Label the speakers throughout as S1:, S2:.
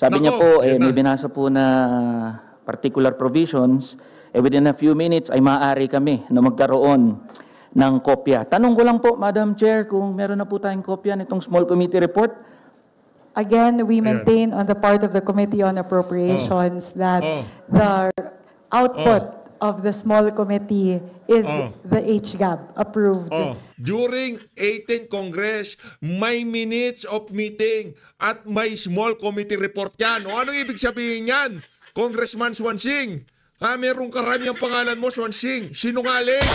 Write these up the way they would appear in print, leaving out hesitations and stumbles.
S1: Sabi niya
S2: Nako,
S1: po, may binasa po na particular provisions, within a few minutes ay maaari kami na magkaroon ng kopya. Tanong ko lang po, Madam Chair, kung meron na po tayong kopya nitong small committee report.
S3: Again, we maintain on the part of the Committee on Appropriations that the output of the small committee is the HGAB approved.
S2: During 18th Congress, may minutes of meeting at may small committee report yan. O anong ibig sabihin yan? Congressman Swansing, merong karamihan pangalan mo, Swansing. Sinungaling!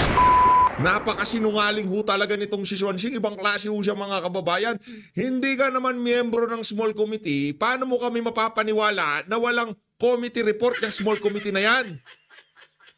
S2: Napakasinungaling ho talaga nitong si Swansing. Ibang klase ho siya, mga kababayan. Hindi ka naman miyembro ng small committee. Paano mo kami mapapaniwala na walang committee report ng small committee na yan?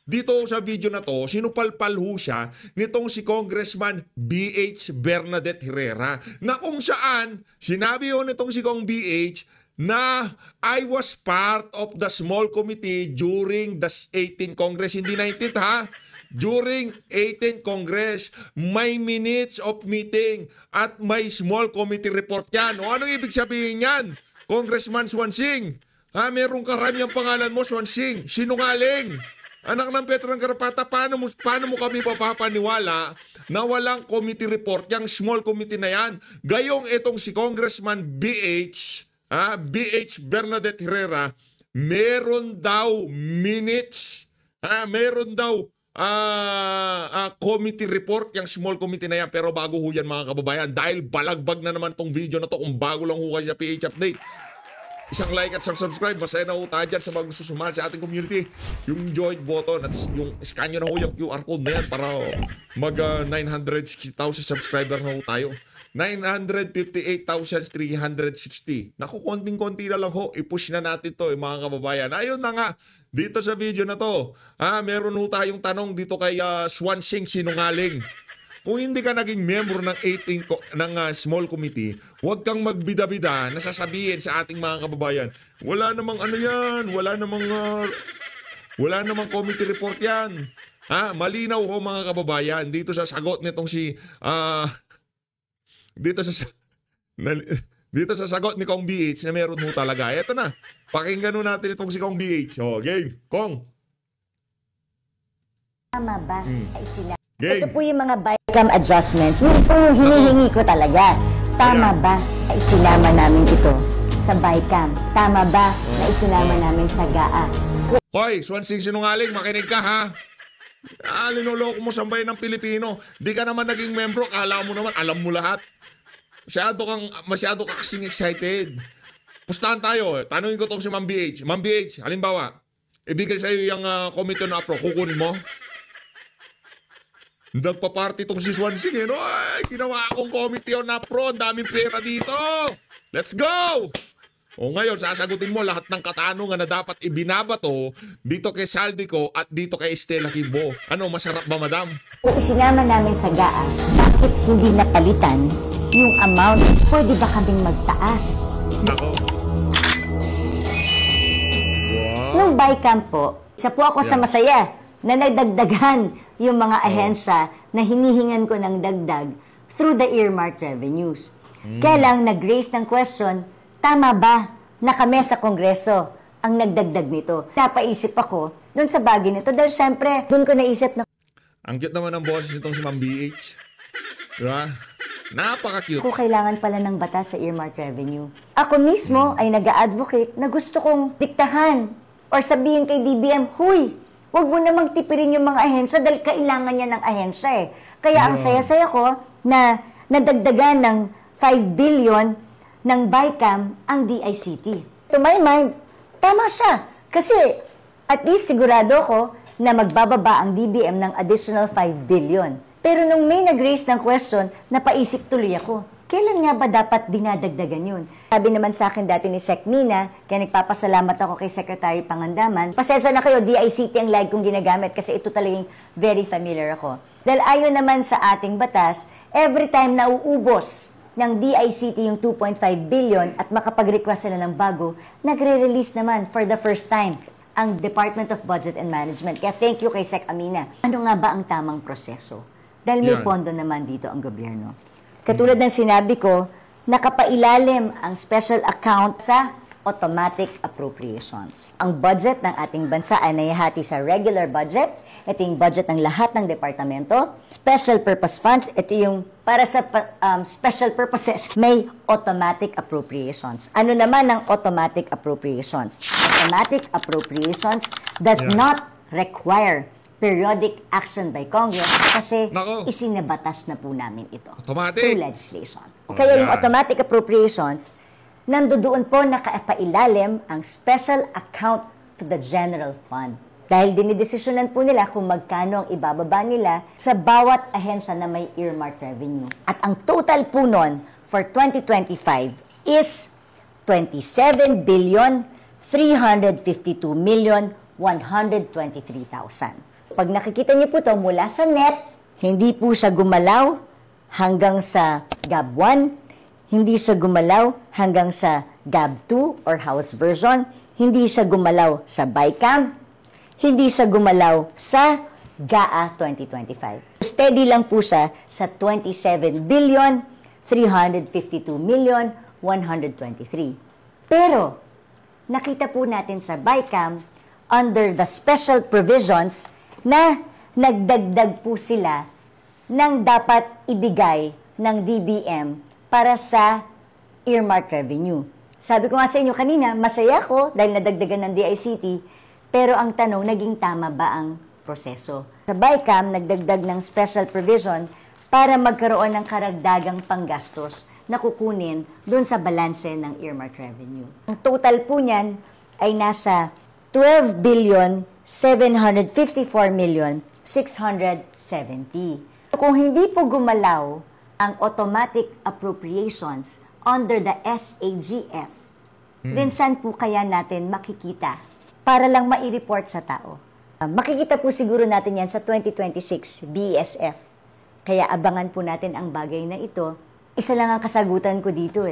S2: Dito sa video na to, sinupalpal ho siya nitong si Congressman B.H. Bernadette Herrera na kung saan sinabi ho nitong si Kong B.H. na I was part of the small committee during the 18th Congress. Hindi 19th ha? During 18th Congress, may minutes of meeting at may small committee report yan. O anong ibig sabihin yan? Congressman Swansing, merong karamihan pangalan mo, Swansing. Sinungaling! Anak ng Petro ng Garapata, paano mo kami papapaniwala na walang committee report, yung small committee na yan? Gayong itong si Congressman B.H. Bernadette Herrera, meron daw minutes, meron daw committee report, yung small committee na yan. Pero bago ho yan, mga kababayan, dahil balagbag na naman tong video na to, kung bago lang ho kayo sa PH Update, isang like at isang subscribe. Masaya na ho tayo dyan sa mga gusto sumali sa ating community. Yung join button at yung scan nyo na ho yung QR code na yan para mag 960,000 subscriber na ho tayo. 958,360. Naku, konting-konti na lang ho. I-push na natin to, mga kababayan. Ayun na nga, dito sa video na to, meron ho tayong tanong dito kay Swansing Sinungaling. Kung hindi ka naging member ng 18 ng small committee, huwag kang magbida-bida na sasabihin sa ating mga kababayan, wala namang ano yan, wala namang committee report yan. Malinaw ho, mga kababayan, dito sa sagot nitong si dito sa sagot ni Kong BH na meron ho talaga. Eto na, pakinggan ho natin itong si Kong BH. Game, Kong.
S4: Tama ba?
S2: Game.
S4: Ito po yung mga BICAM adjustments. Yun po yung hinihingi ko talaga. Tama ba na isinama namin ito sa BICAM? Tama ba na isinama namin sa GAA?
S2: Hoy, Swansing Sinungaling, makinig ka ha. Linuloko mo sa bayan ng Pilipino. Di ka naman naging membro, kala mo naman, alam mo lahat. Masyado ka kasing excited. Pustahan tayo. Tanungin ko tong si Ma'am BH. Ma'am BH, halimbawa, ibigay sa'yo yung committee na apro, kukunin mo? Nagpa-party tong si Swansing eh, no? Ay, ginawa akong committee on apro. Ang daming pera dito. Let's go! O ngayon, sasagutin mo lahat ng katanungan na dapat ibinabato dito kay Saldico at dito kay Estela Kimbo. Ano, masarap ba, madam?
S4: Kung isinama namin sa GAA, bakit hindi napalitan yung amount? Pwede ba kaming magtaas?
S2: Ako. Wow.
S4: Nung BICAM po, isa po ako sa masaya na nagdagdagan yung mga ahensya na hinihingan ko ng dagdag through the earmark revenues. Kaya lang nag-raise ng question, tama ba na kami sa Kongreso ang nagdagdag nito? Napaisip ako doon sa bagay nito dahil syempre doon ko naisip na
S2: Ang cute naman ng boses nitong si Ma'am BH. Diba? Napaka-cute.
S4: kung kailangan pala ng batas sa earmark revenue. Ako mismo ay nag-a-advocate na gusto kong diktahan or sabihin kay DBM, huy, huwag mo namang tipirin yung mga ahensya dahil kailangan niya ng ahensya eh. Kaya ang saya-saya ko na nadagdagan ng 5 billion ng BICAM ang DICT. To my mind, tama siya. Kasi at least sigurado ko na magbababa ang DBM ng additional 5 billion. Pero nung may nag-raise ng question, napaisip tuloy ako, kailan nga ba dapat dinadagdagan yun? Sabi naman sa akin dati ni Sec Mina, kaya nagpapasalamat ako kay Secretary Pangandaman, pasensya na kayo, DICT ang lagi kong ginagamit kasi ito talagang very familiar ako. Dahil ayon naman sa ating batas, every time na uubos ng DICT yung 2.5 billion at makapag-request sila ng bago, nagre-release naman for the first time ang Department of Budget and Management. Kaya thank you kay Sec Amina. Ano nga ba ang tamang proseso? Dahil may pondo naman dito ang gobyerno. Katulad ng sinabi ko, nakapailalim ang special account sa automatic appropriations. Ang budget ng ating bansa ay nahihati sa regular budget. Ito yung budget ng lahat ng departamento. Special purpose funds, ito yung para sa special purposes. May automatic appropriations. Ano naman ang automatic appropriations? Automatic appropriations does not require periodic action by Congress kasi
S2: Nako.
S4: isinabatas na po namin ito.
S2: Automatic.
S4: Through legislation. Kaya yung
S2: yan.
S4: automatic appropriations, nandoon po nakapailalim ang special account to the general fund. Dahil dinidesisyonan po nila kung magkano ang ibababa nila sa bawat ahensya na may earmark revenue. At ang total po nun for 2025 is 27 billion 352 million 123,000. Pag nakikita niyo po ito mula sa net, hindi po siya gumalaw hanggang sa GAB 1, hindi siya gumalaw hanggang sa GAB 2 or House version, hindi siya gumalaw sa BICAM, hindi siya gumalaw sa GAA 2025. Steady lang po siya sa 27 billion 352 million 123. Pero nakita po natin sa BICAM under the special provisions na nagdagdag po sila ng dapat ibigay ng DBM para sa earmark revenue. Sabi ko nga sa inyo kanina, masaya ko dahil nadagdagan ng DICT, pero ang tanong, naging tama ba ang proseso? Sa BICAM, nagdagdag ng special provision para magkaroon ng karagdagang panggastos na kukunin doon sa balanse ng earmark revenue. Ang total po niyan ay nasa 12 billion 754 million 670. Kung hindi po gumalaw ang automatic appropriations under the SAGF, then saan po kaya natin makikita para lang mai-report sa tao? Makikita po siguro natin yan sa 2026 BSF. Kaya abangan po natin ang bagay na ito. Isa lang ang kasagutan ko dito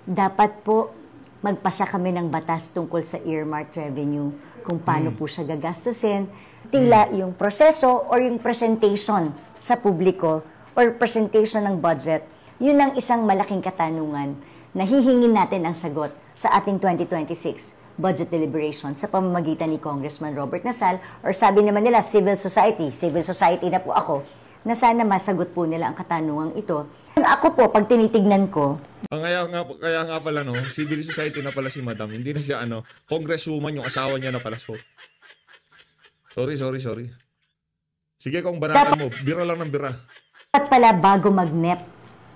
S4: Dapat po magpasa kami ng batas tungkol sa earmark revenue, kung paano po siya gagastusin, tila yung proseso or yung presentation sa publiko or presentation ng budget, yun ang isang malaking katanungan na hihingin natin ang sagot sa ating 2026 budget deliberation sa pamamagitan ni Congressman Robert Nasal or sabi naman nila civil society na po ako, na sana masagot po nila ang katanungang ito. Ako po, pag tinitignan ko,
S2: Kaya nga pala, no, civil society na pala si Madam. Hindi na siya, congresswoman, yung asawa niya na pala. So, sorry. Sige, kung banatan mo, bira lang ng bira.
S4: dapat pala bago mag-NEP,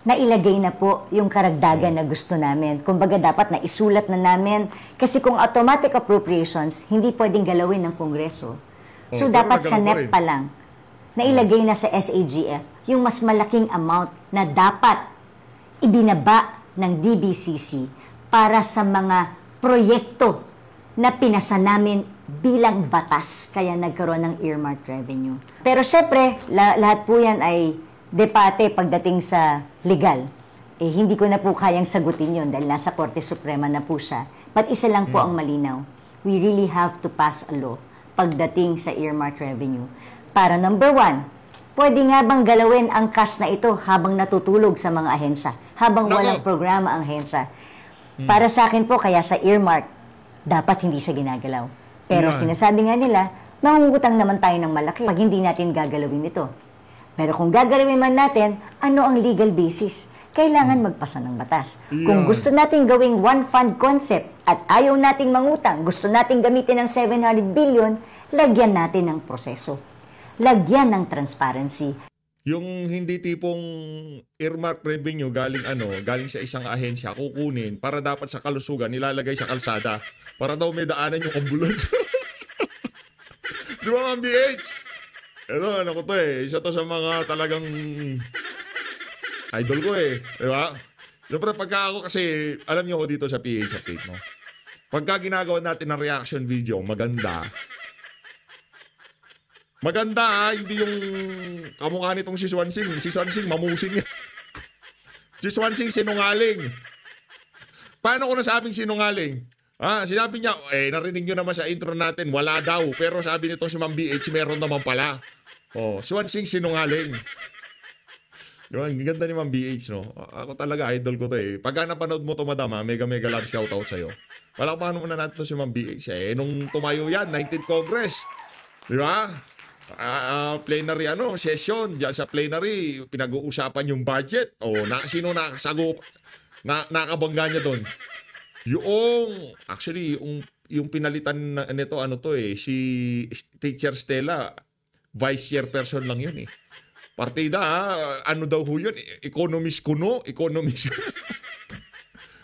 S4: na ilagay na po yung karagdagan na gusto namin. Kumbaga, dapat na isulat na namin. Kasi kung automatic appropriations, hindi pwedeng galawin ng Kongreso. So,
S2: pero
S4: dapat sa
S2: nagalaw pa
S4: NEP
S2: rin.
S4: pa lang, na ilagay na sa SAGF, yung mas malaking amount na dapat ibinaba ng DBCC para sa mga proyekto na pinasa namin bilang batas, kaya nagkaroon ng earmark revenue. Pero syempre, lahat po yan ay debate pagdating sa legal. Hindi ko na po kayang sagutin yun dahil nasa Korte Suprema na po siya. But isa lang po ang malinaw. We really have to pass a law pagdating sa earmark revenue. Para number 1, pwede nga bang galawin ang cash na ito habang natutulog sa mga ahensya, habang walang programa ang ahensya. Para sa akin po, kaya sa earmark, dapat hindi siya ginagalaw. Pero sinasabi nga nila, mangungutang naman tayo ng malaki pag hindi natin gagalawin ito. Pero kung gagalawin man natin, ano ang legal basis? Kailangan magpasa ng batas. Kung gusto natin gawing one fund concept at ayaw nating mangutang, gusto nating gamitin ng 700 billion, lagyan natin ng proseso. Lagyan ng transparency.
S2: Yung hindi tipong earmark revenue galing sa isang ahensya, kukunin para dapat sa kalusugan, nilalagay sa kalsada para daw may daanan yung ambulance. Di ba, Ma'am BH? Ito, ko to isa to sa mga talagang idol ko Di ba? Siyempre, pagka ako kasi, alam niyo ko dito sa PH Update, no? Pagka ginagawa natin ng reaction video, maganda, hindi yung kamukha nitong si Swansing. Si Swansing, mamusing yan. Si Swansing, sinungaling. Paano ko nasabing sinungaling? Sinabi niya, narinig nyo naman sa intro natin, wala daw. Pero sabi nito si Ma'am BH, meron naman pala. Swansing, sinungaling. Ang ganda ni Ma'am BH, no? Ako talaga, idol ko to eh. Pagka napanood mo to, madam, mega love shoutout sa'yo. Palakpakan muna natin to si Ma'am BH. Nung tumayo yan, 19th Congress. Di ba? Plenary session. Diyan sa plenary, pinag-uusapan yung budget. Sino nakabangga niya doon? Yung pinalitan nito, si Teacher Stella, vice chairperson lang yun eh. Partida, daw ho yun? Economist kuno? Economist.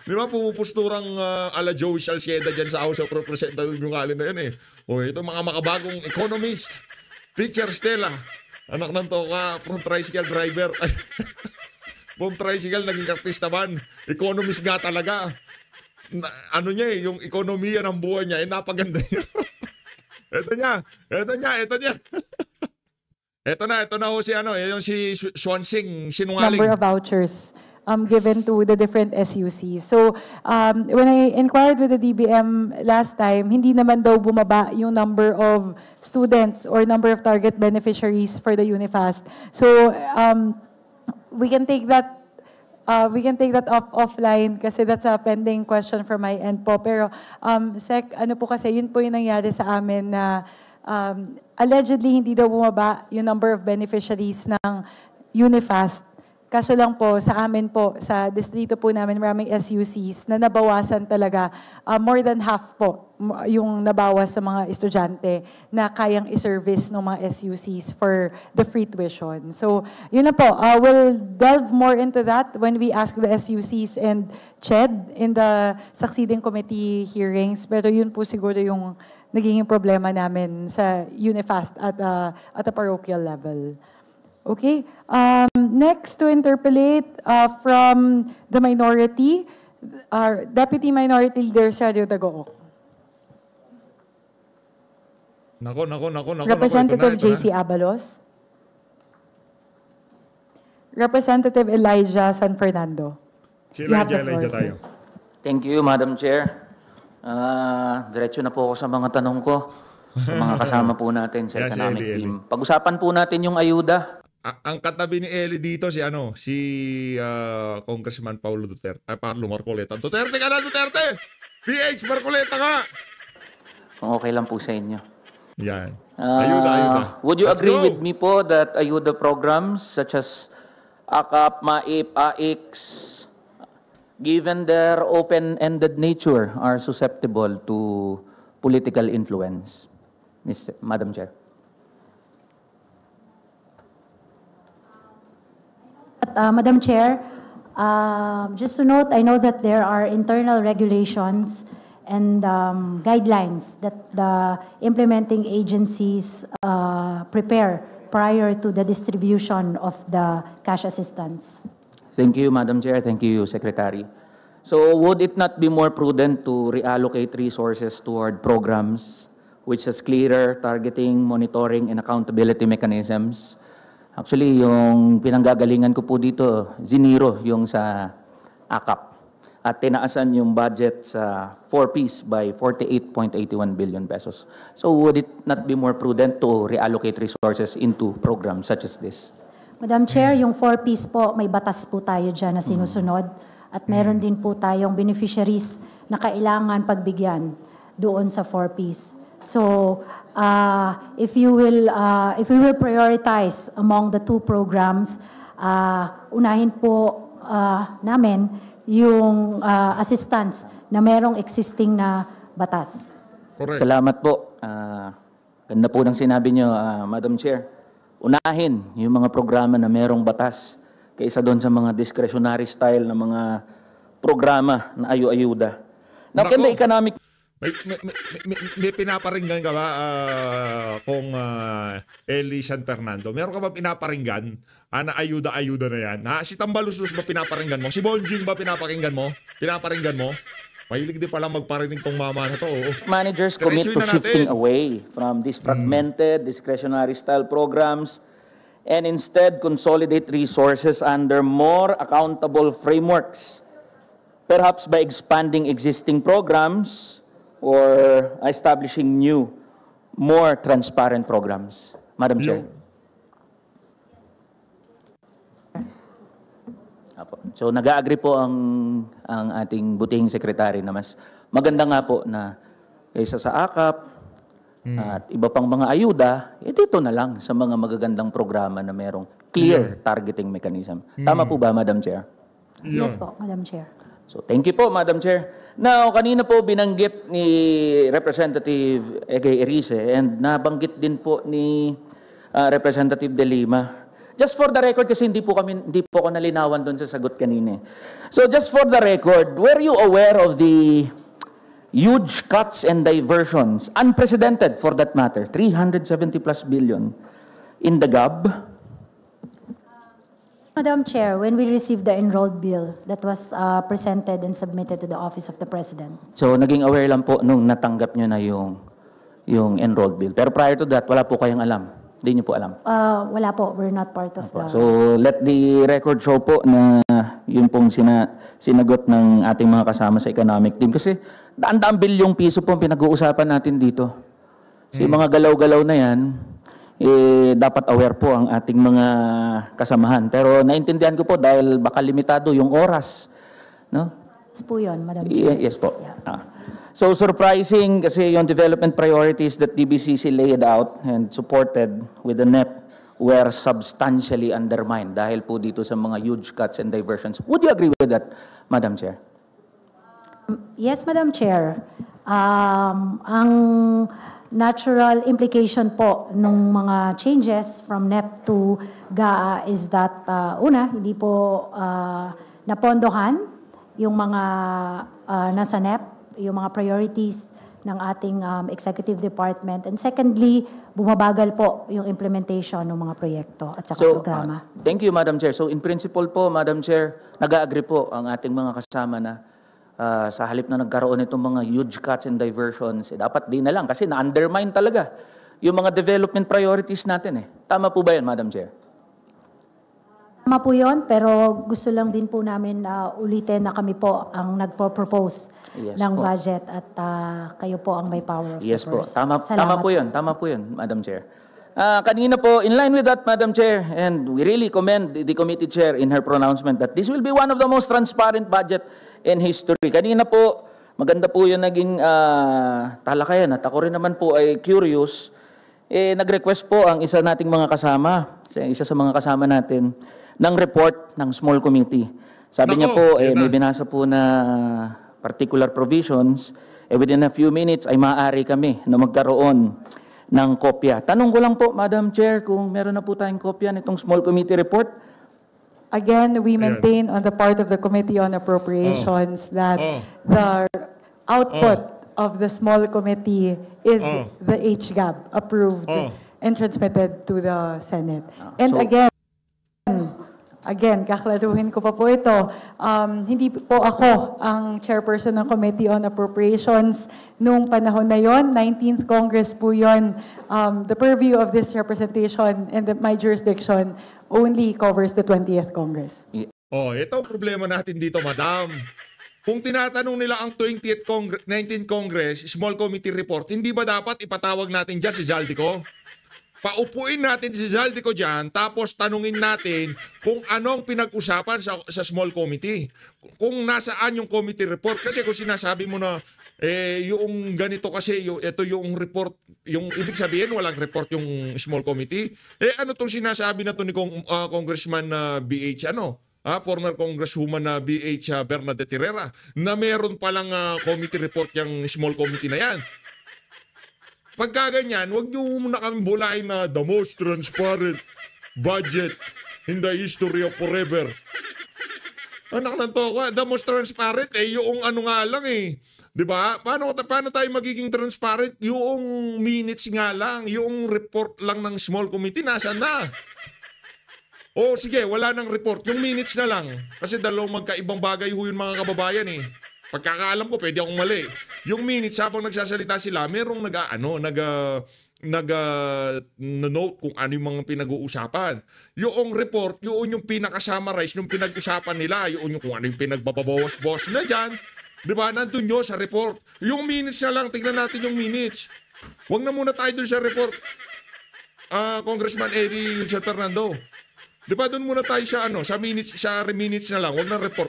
S2: Di ba, pumupusturang ala Joey Salcieda dyan sa House of Representatives yung alin na yun eh. Ito mga makabagong economist. Teacher Stella, anak ng toka, from tricycle driver. From tricycle, naging artista man. Economist nga talaga. Yung ekonomiya ng buhay niya, napaganda niya. Ito niya. Ito na ho yung si Swansing sinungaling.
S3: Number of vouchers given to the different SUCs. So, when I inquired with the DBM last time, hindi naman daw bumaba yung number of students or number of target beneficiaries for the Unifast. So, we can take that offline kasi that's a pending question from my end po. Pero, Sec, kasi, yun po yung nangyari sa amin na allegedly hindi daw bumaba yung number of beneficiaries ng Unifast. Kaso lang po, sa amin po, sa distrito po namin, maraming SUCs na nabawasan talaga. More than half po yung nabawas sa mga estudyante na kayang iservice ng mga SUCs for the free tuition. So, yun na po. We'll delve more into that when we ask the SUCs and CHED in the succeeding committee hearings. Pero yun po siguro yung naging problema namin sa Unifast at a parochial level. Okay. Next to interpolate from the minority, Deputy Minority Leader Sergio Dagook.
S2: Nako.
S3: Representative J.C. Abalos. Representative Elijah San Fernando.
S2: Si
S3: You have the
S2: Elijah
S3: floor,
S2: tayo.
S1: Thank you, Madam Chair. Diretso na po ako sa mga tanong ko sa mga kasama po natin sa
S2: Yes,
S1: economic
S2: Eli.
S1: team. Pag-usapan po natin yung ayuda.
S2: Ang katabi ni Eli dito si Congressman Paulo Marcoleta. Duterte ka na, Duterte! PH Marcoleta nga!
S1: Kung okay lang po sa inyo.
S2: Yan. Ayuda.
S1: Would you
S2: Let's
S1: agree
S2: go.
S1: with me po that ayuda programs such as AKAP, MAIP, AIX, given their open-ended nature, are susceptible to political influence? Madam Chair.
S5: Madam Chair, just to note, I know that there are internal regulations and guidelines that the implementing agencies prepare prior to the distribution of the cash assistance.
S1: Thank you, Madam Chair. Thank you, Secretary. So would it not be more prudent to reallocate resources toward programs which has clearer targeting, monitoring, and accountability mechanisms? Actually, yung pinanggagalingan ko po dito, ziniro yung sa AKAP. At tinaasan yung budget sa 4Ps by 48.81 billion pesos. So would it not be more prudent to reallocate resources into programs such as this?
S5: Madam Chair, yung 4Ps po, may batas po tayo dyan na sinusunod. At meron din po tayong beneficiaries na kailangan pagbigyan doon sa 4Ps. So, if we will prioritize among the two programs, unahin po namin yung assistance na merong existing na batas.
S2: Correct.
S1: Salamat po. Ganda po ng sinabi niyo, Madam Chair. Unahin yung mga programa na merong batas kaysa doon sa mga discretionary style na mga programa na ayu-ayuda. Now, can the economic...
S2: May pinaparinggan ka ba kung Eli San Fernando? Meron ka ba pinaparinggan na ayuda-ayuda na yan? Si Tambaluslos ba pinaparinggan mo? Si Bonjing ba pinaparinggan mo? Pinaparinggan mo? Mahilig din pala magparinig tong mama na to.
S1: Managers commit to shifting away from these fragmented, discretionary style programs and instead consolidate resources under more accountable frameworks, perhaps by expanding existing programs or establishing new, more transparent programs. Madam Chair. Apo. So nag-agree po ang ating butihing sekretary na mas maganda nga po na kaysa sa AKAP at iba pang mga ayuda, dito na lang sa mga magagandang programa na merong clear targeting mechanism. Tama po ba, Madam Chair?
S5: Yes po, Madam Chair.
S1: So thank you po, Madam Chair. Now, kanina po binanggit ni Representative Ege Erice and nabanggit din po ni Representative De Lima. Just for the record, kasi hindi po ako nalinawan doon sa sagot kanina. So just for the record, were you aware of the huge cuts and diversions, unprecedented for that matter, 370 plus billion in the GAB?
S5: Madam Chair, when we received the enrolled bill that was presented and submitted to the Office of the President.
S1: So naging aware lang po nung natanggap nyo na yung enrolled bill. Pero prior to that, wala po kayong alam. Hindi niyo po alam.
S5: Wala po, we're not part of the...
S1: So let the record show po na yun pong sinagot ng ating mga kasama sa economic team. Kasi daan-daang bilyong piso po ang pinag-uusapan natin dito. So yung mga galaw-galaw na yan, dapat aware po ang ating mga kasamahan. Pero naintindihan ko po dahil baka limitado yung oras. No?
S5: Yes po yun, Madam Chair.
S1: Yes po.
S5: Yeah.
S1: So surprising kasi yung development priorities that DBCC laid out and supported with the NEP were substantially undermined dahil po dito sa mga huge cuts and diversions. Would you agree with that, Madam Chair?
S5: Yes, Madam Chair. Ang natural implication po ng mga changes from NEP to GAA is that, una, hindi po napondohan yung mga nasa NEP, yung mga priorities ng ating executive department. And secondly, bumabagal po yung implementation ng mga proyekto at saka programa.
S1: Thank you, Madam Chair. So in principle po, Madam Chair, nag-agree po ang ating mga kasama na sa halip na nagkaroon itong mga huge cuts and diversions, dapat di na lang kasi na-undermine talaga yung mga development priorities natin. Tama po ba yan, Madam Chair?
S5: Tama po yun, pero gusto lang din po namin ulitin na kami po ang nagpo-propose ng budget at kayo po ang may power of the
S1: Yes po.
S5: purse.
S1: Tama
S5: Salamat
S1: po yun. Tama po yun, Madam Chair. Kanina po, in line with that, Madam Chair, and we really commend the committee chair in her pronouncement that this will be one of the most transparent budget in history. Kanina po, maganda po yung naging talakayan at ako rin naman po ay curious. Nag-request po ang isa nating mga kasama, isa sa mga kasama natin, ng report ng small committee. Sabi niya po, may binasa po na particular provisions, within a few minutes ay maaari kami na magkaroon ng kopya. Tanong ko lang po, Madam Chair, kung meron na po tayong kopya nitong small committee report.
S3: Again, we maintain on the part of the Committee on Appropriations that the output of the small committee is the HGAB approved and transmitted to the Senate. And again, kaklaruhin ko pa po ito, hindi po ako ang chairperson ng Committee on Appropriations noong panahon na yon, 19th Congress po yon. The purview of this representation and my jurisdiction only covers the 20th Congress.
S2: Ito ang problema natin dito, Madam. Kung tinatanong nila ang 19th Congress, Small Committee Report, hindi ba dapat ipatawag natin dyan si Zaldico? Paupuin natin si Zaldico dyan, tapos tanungin natin kung anong pinag-usapan sa small committee. Kung nasaan yung committee report. Kasi kung sinasabi mo na, yung ganito kasi, ito yung report, yung ibig sabihin, walang report yung small committee. Ano itong sinasabi na to ni Congressman BH, former Congresswoman na BH Bernadette Herrera, na meron palang committee report yung small committee na yan. Pagka ganyan, huwag niyo muna kami bulain na the most transparent budget in the history of forever. Anak ng toko, the most transparent, yung ano nga lang Diba? Paano tayo magiging transparent? Yung minutes nga lang, yung report lang ng small committee, nasaan na? Sige, wala nang report. Yung minutes na lang. Kasi dalawang magkaibang bagay yung mga kababayan Pagkakaalam ko, pwede akong mali. Yung minutes, habang nagsasalita sila, merong nag-note kung ano yung mga pinag-uusapan. Yung report, yung pinaka-summarize ng pinag-usapan nila, yung kung ano yung pinagbabawas-bawas na dyan, di ba, nandun nyo sa report. Yung minutes na lang, tingnan natin yung minutes. Huwag na muna tayo dun sa report. Congressman Eddie Fernando. Di ba doon muna tayo sa minutes na lang, wag na report.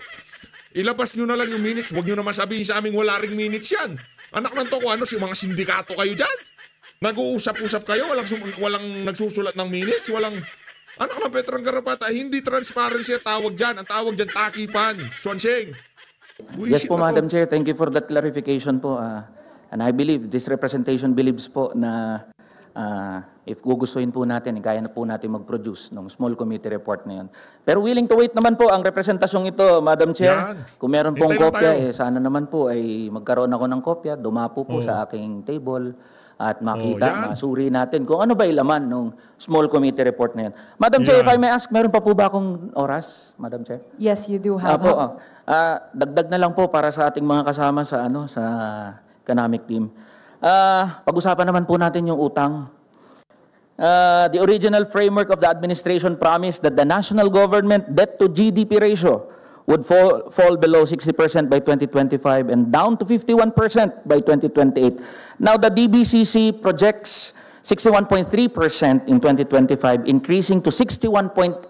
S2: Ilabas nyo na lang yung minutes, wag nyo naman sabihin sa amin wala ring minutes yan. Anak ng to ko, si mga sindikato kayo dyan? Nag-uusap-usap kayo, walang nagsusulat ng minutes, anak ng Veteran Garapata, hindi transparency ang tawag dyan. Ang tawag dyan, takipan. Swansing.
S1: Yes po, Madam Chair. Thank you for that clarification po. And I believe, this representation believes po na if gugustuhin po natin, kaya na po natin mag-produce ng small committee report na yun. Pero willing to wait naman po ang representasyong ito, Madam Chair.
S2: Yan.
S1: Kung meron pong
S2: Hintay lang
S1: kopya,
S2: tayo.
S1: sana naman po ay magkaroon ako ng kopya, dumapo po sa aking table at makita,
S2: yan.
S1: masuri natin kung ano ba ilaman ng small committee report na yun. Madam Chair, if I may ask, meron pa po ba akong oras, Madam Chair?
S3: Yes, you do have.
S1: Dagdag na lang po para sa ating mga kasama sa economic team. Pag-usapan naman po natin yung utang. The original framework of the administration promised that the national government debt to GDP ratio would fall below 60% by 2025 and down to 51% by 2028. Now the DBCC projects 61.3% in 2025, increasing to 61.8%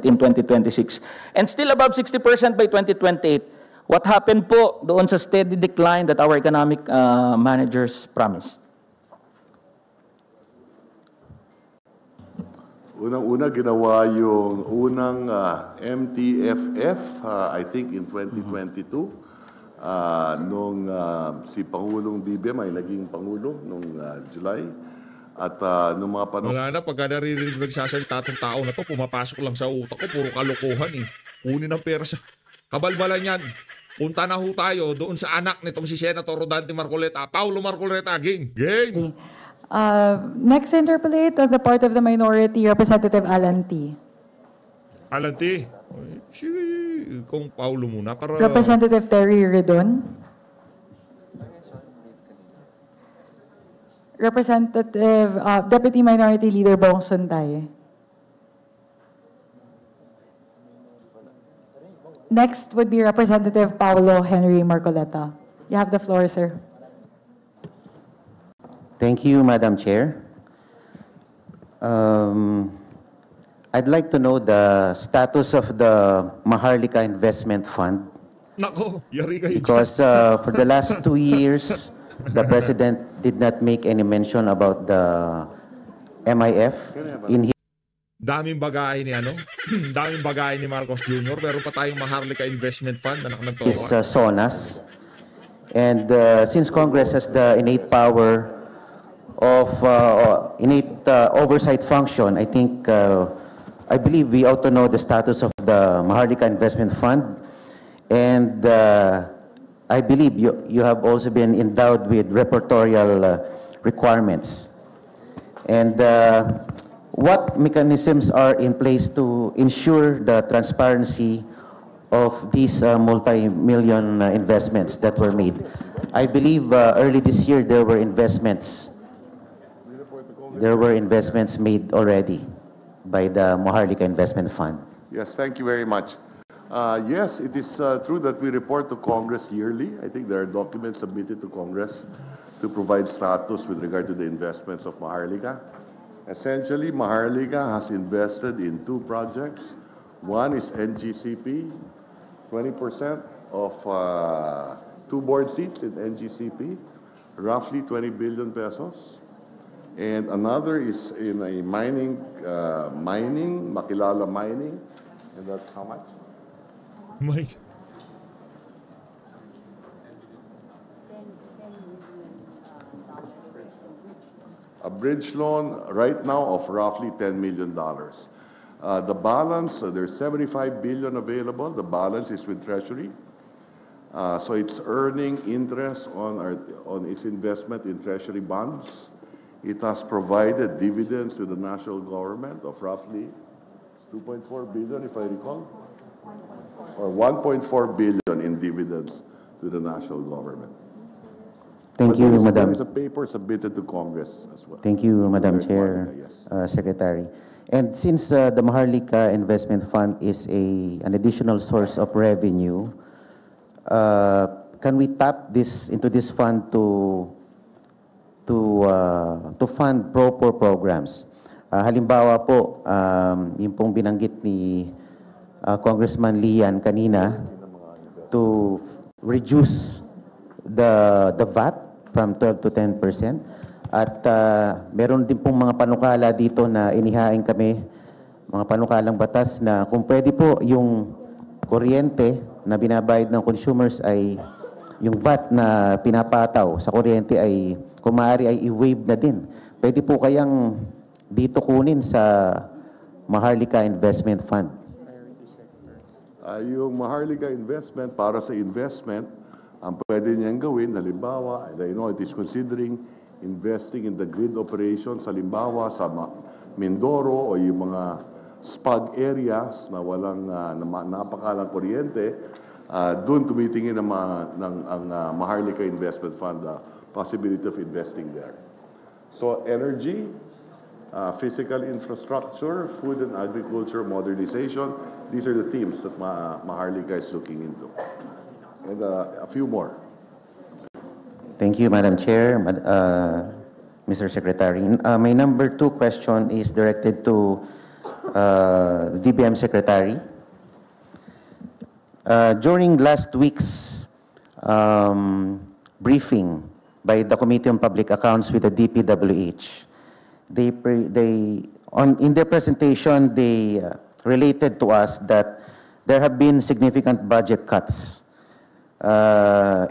S1: in 2026, and still above 60% by 2028. What happened po doon sa steady decline that our economic managers promised?
S6: Unang-una, ginawa yung unang MTFF, I think in 2022, nung si Pangulong BBM ay naging Pangulo nung July. At nung mga panahon...
S2: Wala na, pagka naririnig nagsasalita itong tao na to, pumapasok lang sa utak ko, puro kalokohan eh. Kunin ang pera sa... Kabalbalan yan. Punta na ho tayo doon sa anak nitong si Senator Rodante Marcoleta, Paulo Marcoleta, game.
S3: Next to interpolate on the part of the minority, Representative Alan T.
S2: Alan T. Kung Paulo muna para...
S3: Representative Terry Redon. Representative Deputy Minority Leader Bong Suntay. Next would be Representative Paulo Henry Marcoleta. You have the floor, sir.
S7: Thank you, Madam Chair. I'd like to know the status of the Maharlika Investment Fund
S2: Nako, yari kayo.
S7: because for the last 2 years, the President did not make any mention about the MIF in
S2: Daming bagay ni daming bagay ni Marcos Jr. Pero pa tayong Maharlika Investment Fund, anak ng
S7: his
S2: to.
S7: SONAS. And since Congress has the innate power of innate oversight function, I think, I believe we ought to know the status of the Maharlika Investment Fund. And I believe you have also been endowed with repertorial requirements. And what mechanisms are in place to ensure the transparency of these multi-million investments that were made? I believe early this year there were investments made already by the Maharlika Investment Fund.
S6: Yes, thank you very much. Yes, it is true that we report to Congress yearly. I think there are documents submitted to Congress to provide status with regard to the investments of Maharlika. Essentially, Maharlika has invested in 2 projects. One is NGCP, 20% of 2 board seats in NGCP, roughly 20 billion pesos. And another is in a mining, Makilala Mining, and that's how much?
S2: Mike.
S6: A bridge loan right now of roughly $10 million. The balance, there's 75 billion available. The balance is with Treasury. So it's earning interest on its investment in Treasury bonds. It has provided dividends to the national government of roughly 2.4 billion, if I recall, or 1.4 billion in dividends to the national government.
S7: Thank you, Madam.
S6: There is a paper submitted to Congress as well.
S7: Thank you, Madam Chair,
S6: Yes.
S7: Secretary. And since the Maharlika Investment Fund is an additional source of revenue, can we tap into this fund to fund pro-poor programs? Halimbawa po, yung pong binanggit ni Congressman Lian kanina to reduce the VAT from 12 to 10%. At meron din pong mga panukala dito na inihain kami, mga panukalang batas na kung pwede po yung kuryente na binabayad ng consumers ay yung VAT na pinapataw sa kuryente ay kung maaari ay i-waive na din. Pwede po kayang dito kunin sa Maharlika Investment Fund.
S6: Yung Maharlika Investment, para sa investment, ang pwede niyang gawin, halimbawa, and I know it is considering investing in the grid operations, halimbawa sa Mindoro o yung mga spag areas na walang napakalang kuryente, doon tumitingin ang Maharlika Investment Fund, the possibility of investing there. So energy, physical infrastructure, food and agriculture modernization, these are the themes that Maharlika is looking into. And a few more.
S7: Thank you, Madam Chair, Mr. Secretary. My number 2 question is directed to the DBM Secretary. During last week's briefing by the Committee on Public Accounts with the DPWH, in their presentation, they related to us that there have been significant budget cuts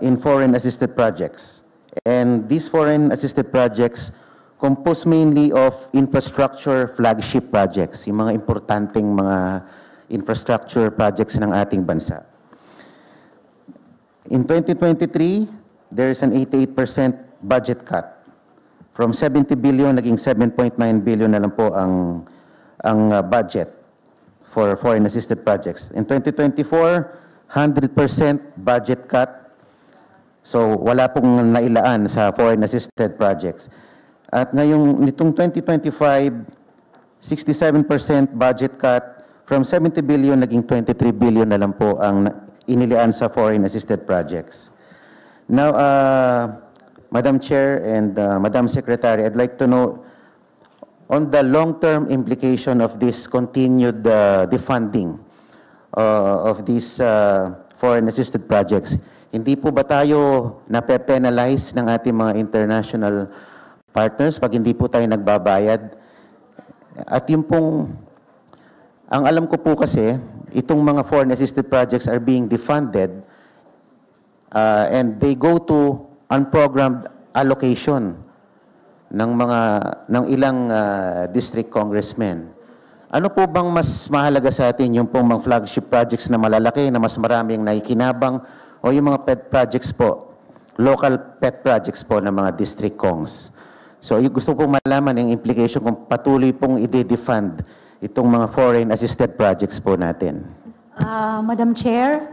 S7: in foreign-assisted projects. And these foreign-assisted projects composed mainly of infrastructure flagship projects, yung mga importanteng mga infrastructure projects ng ating bansa. In 2023, there is an 88% budget cut. From 70 billion, naging 7.9 billion na lang po ang budget for foreign-assisted projects. In 2024, 100% budget cut. So wala pong nailaan sa foreign-assisted projects. At ngayong nitong 2025, 67% budget cut. From 70 billion, naging 23 billion na lang po ang inilaan sa foreign-assisted projects. Now, Madam Chair and Madam Secretary, I'd like to know on the long-term implication of this continued defunding of these foreign-assisted projects. Hindi po ba tayo nape-penalize ng ating mga international partners pag hindi po tayo nagbabayad? At yung pong, ang alam ko po kasi, itong mga foreign-assisted projects are being defunded and they go to unprogrammed allocation ng ilang district congressmen. Ano po bang mas mahalaga sa atin, yung pong mga flagship projects na malalaki, na mas maraming naikinabang, o yung mga pet projects po, local pet projects po ng mga district congs? So gusto pong malaman yung implication kung patuloy pong i-defund itong mga foreign-assisted projects po natin.
S5: Madam Chair,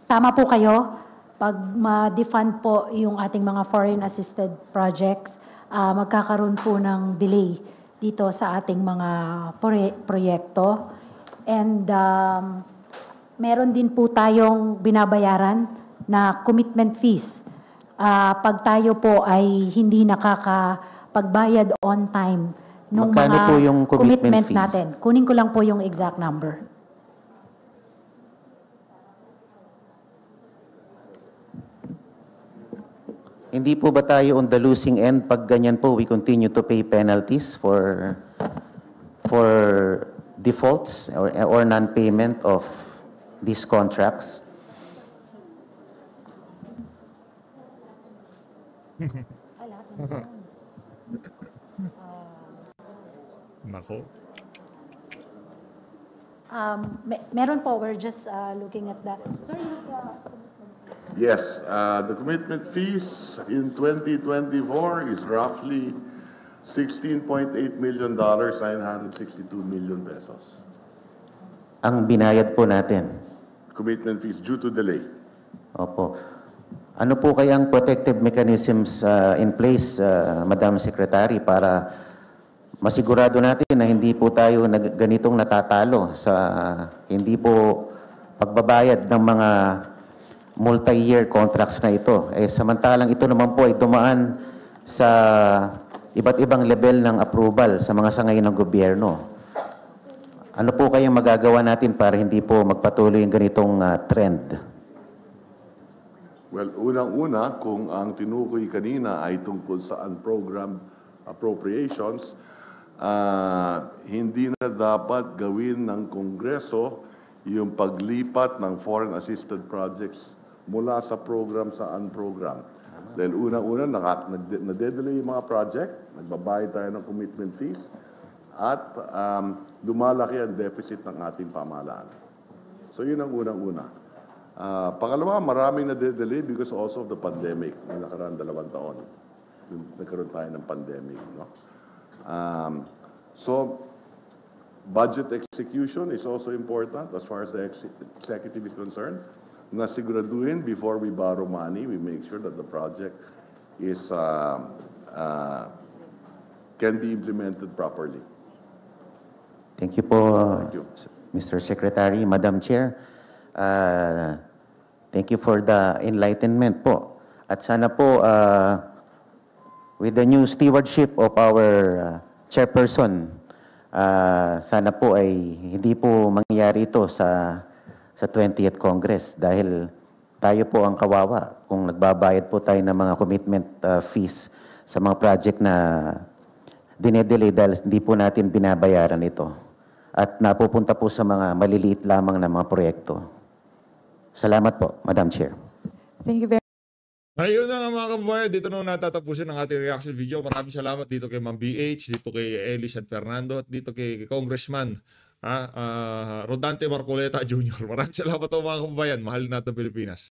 S5: tama po kayo. Pag ma-defund po yung ating mga foreign-assisted projects, magkakaroon po ng delay dito sa ating mga proyekto. And meron din po tayong binabayaran na commitment fees. Pag tayo po ay hindi nakakapagbayad on time nung
S7: Magkano
S5: mga
S7: po yung commitment fees
S5: natin. Kunin ko lang po yung exact number.
S7: Hindi po ba tayo on the losing end pag ganyan po we continue to pay penalties for defaults or non-payment of these contracts?
S2: Nako.
S5: Meron po, we're just looking at that. Sorry,
S6: Yes, the commitment fees in 2024 is roughly $16.8 million, 962 million pesos.
S7: Ang binayad po natin.
S6: Commitment fees due to delay.
S7: Opo. Ano po kayang protective mechanisms in place, Madam Secretary, para masigurado natin na hindi po tayo ganitong natatalo sa hindi po pagbabayad ng mga multi-year contracts na ito. Samantalang ito naman po ay dumaan sa iba't ibang level ng approval sa mga sangay ng gobyerno. Ano po kayang magagawa natin para hindi po magpatuloy yung ganitong trend?
S6: Well, unang-una, kung ang tinukoy kanina ay tungkol sa unprogrammed appropriations, hindi na dapat gawin ng Kongreso yung paglipat ng foreign assisted projects mula sa program sa unprogram. Dahil unang-una, nade-delay yung mga project, nagbabayad tayo ng commitment fees, at lumalaki ang deficit ng ating pamahalaan. So yun ang unang-una. Pangalawa, maraming nade-delay because also of the pandemic. Yung nakaraan 2 taon, nagkaroon tayo ng pandemic. No? So, budget execution is also important as far as the executive is concerned. Na siguraduhin before we borrow money, we make sure that the project is can be implemented properly.
S7: Thank you po,
S6: Thank you.
S7: Mr. Secretary, Madam Chair. Thank you for the enlightenment po. At sana po, with the new stewardship of our chairperson, sana po ay hindi po mangyari ito sa 20th Congress dahil tayo po ang kawawa kung nagbabayad po tayo ng mga commitment fees sa mga project na dinedelay dahil hindi po natin binabayaran ito at napupunta po sa mga maliliit lamang na mga proyekto. Salamat po, Madam Chair.
S3: Thank you very
S2: Ayun na nga mga kababayan, dito na natatapusin ang ating reaction video. Maraming salamat dito kay Ma'am BH, dito kay Ellie San Fernando, at dito kay Congressman Rodante Marcoleta Jr. Maraming salamat po mga kababayan. Mahal natin Pilipinas.